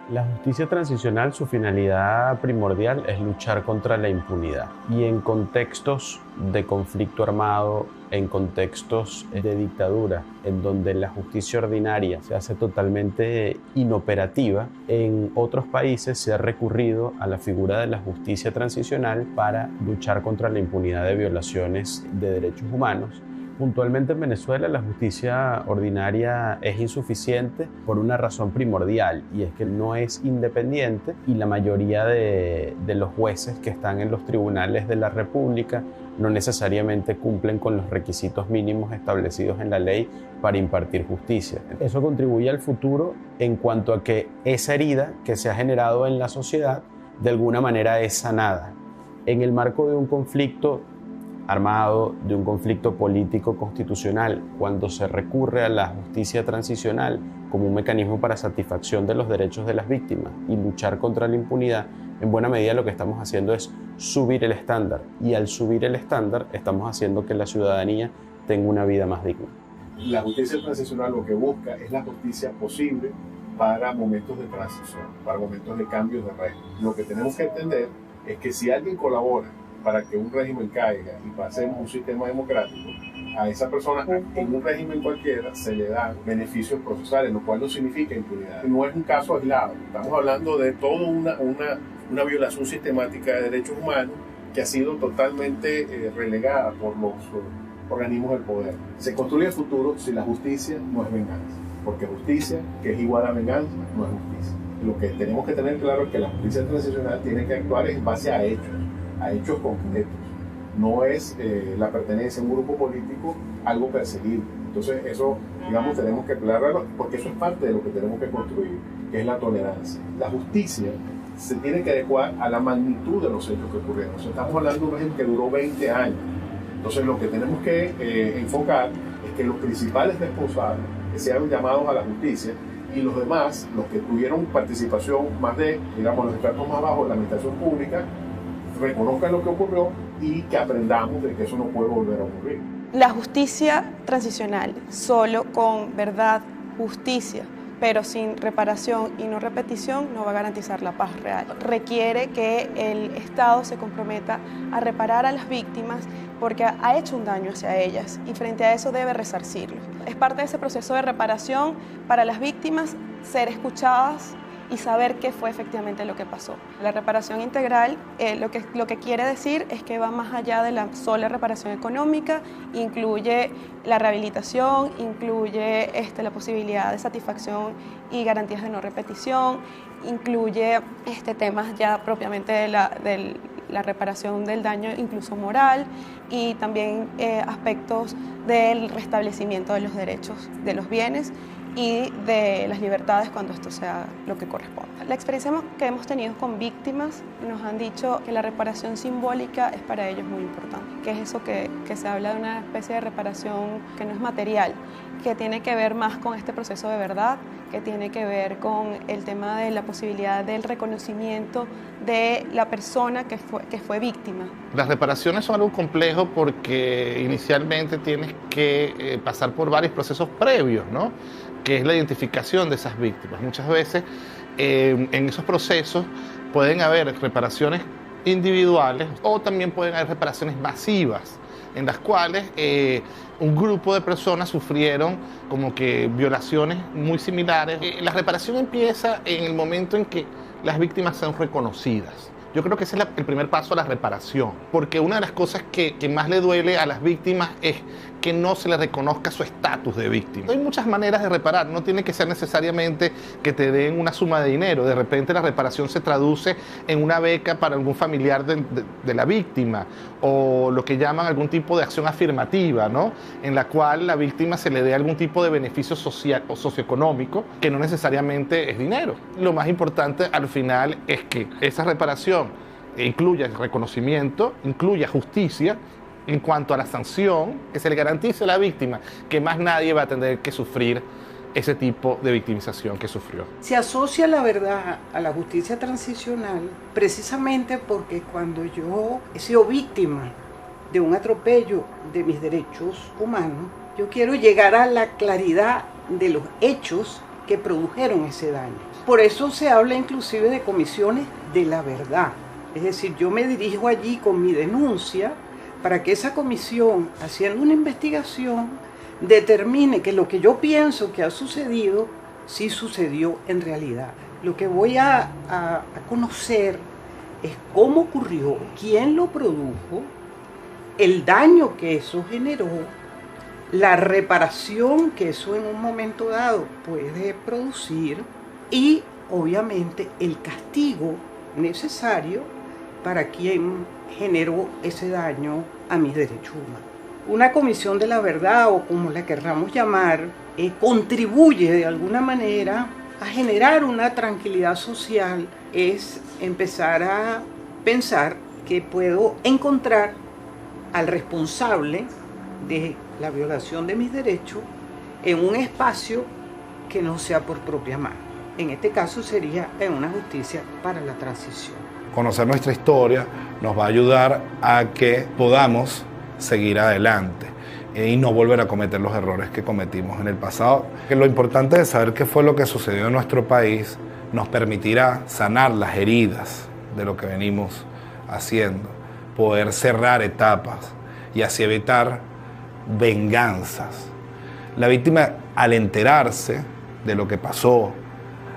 La justicia transicional, su finalidad primordial es luchar contra la impunidad. Y en contextos de conflicto armado, en contextos de dictadura, en donde la justicia ordinaria se hace totalmente inoperativa, en otros países se ha recurrido a la figura de la justicia transicional para luchar contra la impunidad de violaciones de derechos humanos. Puntualmente en Venezuela la justicia ordinaria es insuficiente por una razón primordial, y es que no es independiente, y la mayoría de los jueces que están en los tribunales de la República no necesariamente cumplen con los requisitos mínimos establecidos en la ley para impartir justicia. Eso contribuye al futuro en cuanto a que esa herida que se ha generado en la sociedad de alguna manera es sanada. En el marco de un conflicto armado, de un conflicto político constitucional, cuando se recurre a la justicia transicional como un mecanismo para satisfacción de los derechos de las víctimas y luchar contra la impunidad, en buena medida lo que estamos haciendo es subir el estándar, y al subir el estándar estamos haciendo que la ciudadanía tenga una vida más digna. La justicia transicional lo que busca es la justicia posible para momentos de transición, para momentos de cambios de régimen. Lo que tenemos que entender es que si alguien colabora para que un régimen caiga y pasemos a un sistema democrático, a esa persona en un régimen cualquiera se le dan beneficios procesales, lo cual no significa impunidad. No es un caso aislado, estamos hablando de toda una violación sistemática de derechos humanos que ha sido totalmente relegada por los organismos del poder. Se construye el futuro si la justicia no es venganza, porque justicia, que es igual a venganza, no es justicia. Lo que tenemos que tener claro es que la justicia transicional tiene que actuar en base a hechos concretos. No es la pertenencia a un grupo político algo perseguible. Entonces eso, digamos, tenemos que aclararlo, porque eso es parte de lo que tenemos que construir, que es la tolerancia. La justicia se tiene que adecuar a la magnitud de los hechos que ocurrieron. O sea, estamos hablando de un régimen que duró 20 años. Entonces lo que tenemos que enfocar es que los principales responsables que sean llamados a la justicia, y los demás, los que tuvieron participación más de, digamos, los estratos más bajos de la administración pública, reconozcan lo que ocurrió y que aprendamos de que eso no puede volver a ocurrir. La justicia transicional, solo con verdad, justicia, pero sin reparación y no repetición, no va a garantizar la paz real. Requiere que el Estado se comprometa a reparar a las víctimas porque ha hecho un daño hacia ellas, y frente a eso debe resarcirlo. Es parte de ese proceso de reparación para las víctimas ser escuchadas y saber qué fue efectivamente lo que pasó. La reparación integral lo que quiere decir es que va más allá de la sola reparación económica, incluye la rehabilitación, incluye la posibilidad de satisfacción y garantías de no repetición, incluye temas ya propiamente de la reparación del daño incluso moral, y también aspectos del restablecimiento de los derechos de los bienes y de las libertades cuando esto sea lo que corresponda. La experiencia que hemos tenido con víctimas nos han dicho que la reparación simbólica es para ellos muy importante, que es eso que se habla de una especie de reparación que no es material, que tiene que ver más con este proceso de verdad, que tiene que ver con el tema de la posibilidad del reconocimiento de la persona que fue víctima. Las reparaciones son algo complejo porque inicialmente tienes que pasar por varios procesos previos, ¿no? Que es la identificación de esas víctimas. Muchas veces en esos procesos pueden haber reparaciones individuales o también pueden haber reparaciones masivas, en las cuales un grupo de personas sufrieron como que violaciones muy similares. La reparación empieza en el momento en que las víctimas son reconocidas. Yo creo que ese es el primer paso a la reparación, porque una de las cosas que más le duele a las víctimas es que no se le reconozca su estatus de víctima. Hay muchas maneras de reparar, no tiene que ser necesariamente que te den una suma de dinero. De repente la reparación se traduce en una beca para algún familiar de la víctima, o lo que llaman algún tipo de acción afirmativa, ¿no? En la cual la víctima se le dé algún tipo de beneficio social o socioeconómico, que no necesariamente es dinero. Lo más importante al final es que esa reparación incluya el reconocimiento, incluya justicia en cuanto a la sanción, que se le garantice a la víctima que más nadie va a tener que sufrir ese tipo de victimización que sufrió. Se asocia la verdad a la justicia transicional precisamente porque cuando yo he sido víctima de un atropello de mis derechos humanos, yo quiero llegar a la claridad de los hechos que produjeron ese daño. Por eso se habla inclusive de comisiones de la verdad. Es decir, yo me dirijo allí con mi denuncia para que esa comisión, haciendo una investigación, determine que lo que yo pienso que ha sucedido, sí sucedió en realidad. Lo que voy a conocer es cómo ocurrió, quién lo produjo, el daño que eso generó, la reparación que eso en un momento dado puede producir y obviamente el castigo necesario para quien generó ese daño a mis derechos humanos. Una comisión de la verdad, o como la querramos llamar, contribuye de alguna manera a generar una tranquilidad social, es empezar a pensar que puedo encontrar al responsable de la violación de mis derechos en un espacio que no sea por propia mano. En este caso sería en una justicia para la transición. Conocer nuestra historia nos va a ayudar a que podamos seguir adelante y no volver a cometer los errores que cometimos en el pasado. Lo importante de saber qué fue lo que sucedió en nuestro país nos permitirá sanar las heridas de lo que venimos haciendo, poder cerrar etapas y así evitar venganzas. La víctima, al enterarse de lo que pasó,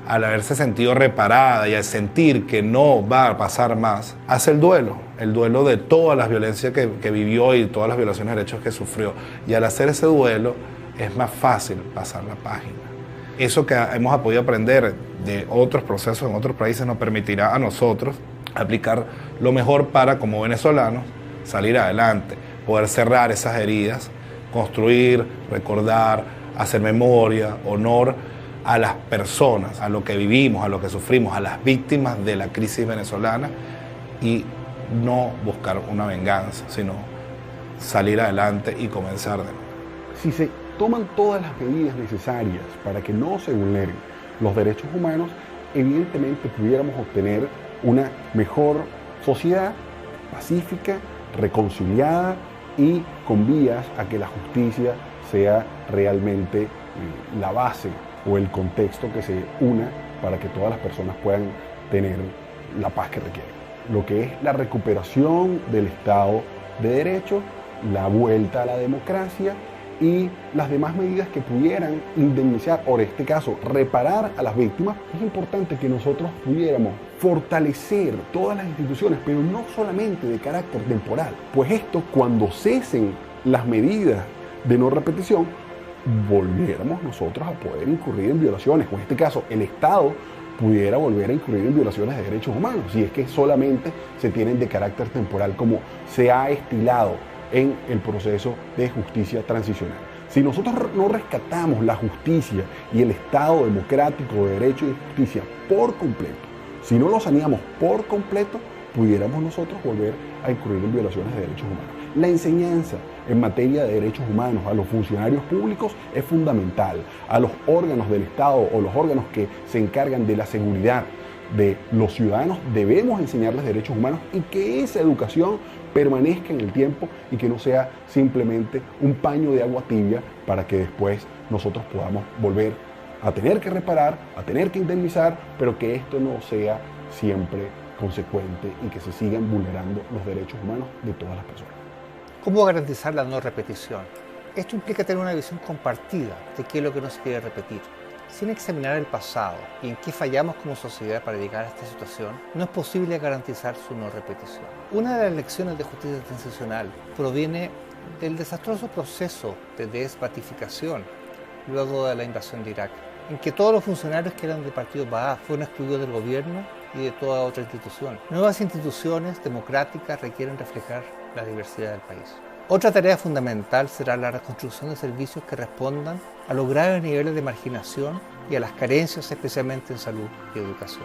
al haberse sentido reparada y al sentir que no va a pasar más, hace el duelo de todas las violencias que vivió y todas las violaciones de derechos que sufrió. Y al hacer ese duelo es más fácil pasar la página. Eso que hemos podido aprender de otros procesos en otros países nos permitirá a nosotros aplicar lo mejor para, como venezolanos, salir adelante, poder cerrar esas heridas, construir, recordar, hacer memoria, honor a las personas, a lo que vivimos, a lo que sufrimos, a las víctimas de la crisis venezolana y no buscar una venganza, sino salir adelante y comenzar de nuevo. Si se toman todas las medidas necesarias para que no se vulneren los derechos humanos, evidentemente pudiéramos obtener una mejor sociedad pacífica, reconciliada y con vías a que la justicia sea realmente la base o el contexto que se una para que todas las personas puedan tener la paz que requieren. Lo que es la recuperación del Estado de Derecho, la vuelta a la democracia y las demás medidas que pudieran indemnizar, o en este caso, reparar a las víctimas. Es importante que nosotros pudiéramos fortalecer todas las instituciones, pero no solamente de carácter temporal, pues esto, cuando cesen las medidas de no repetición, volviéramos nosotros a poder incurrir en violaciones, o en este caso el Estado pudiera volver a incurrir en violaciones de derechos humanos, si es que solamente se tienen de carácter temporal, como se ha estilado en el proceso de justicia transicional. Si nosotros no rescatamos la justicia y el Estado democrático de derecho y justicia por completo, si no lo saneamos por completo, pudiéramos nosotros volver a incurrir en violaciones de derechos humanos. La enseñanza en materia de derechos humanos a los funcionarios públicos es fundamental. A los órganos del Estado o los órganos que se encargan de la seguridad de los ciudadanos debemos enseñarles derechos humanos y que esa educación permanezca en el tiempo y que no sea simplemente un paño de agua tibia para que después nosotros podamos volver a tener que reparar, a tener que indemnizar, pero que esto no sea siempre consecuente y que se sigan vulnerando los derechos humanos de todas las personas. ¿Cómo garantizar la no repetición? Esto implica tener una visión compartida de qué es lo que no se quiere repetir. Sin examinar el pasado y en qué fallamos como sociedad para llegar a esta situación, no es posible garantizar su no repetición. Una de las lecciones de justicia transicional proviene del desastroso proceso de desbatificación luego de la invasión de Irak, en que todos los funcionarios que eran del partido Ba'ath fueron excluidos del gobierno y de toda otra institución. Nuevas instituciones democráticas requieren reflejar la diversidad del país. Otra tarea fundamental será la reconstrucción de servicios que respondan a los graves niveles de marginación y a las carencias, especialmente en salud y educación.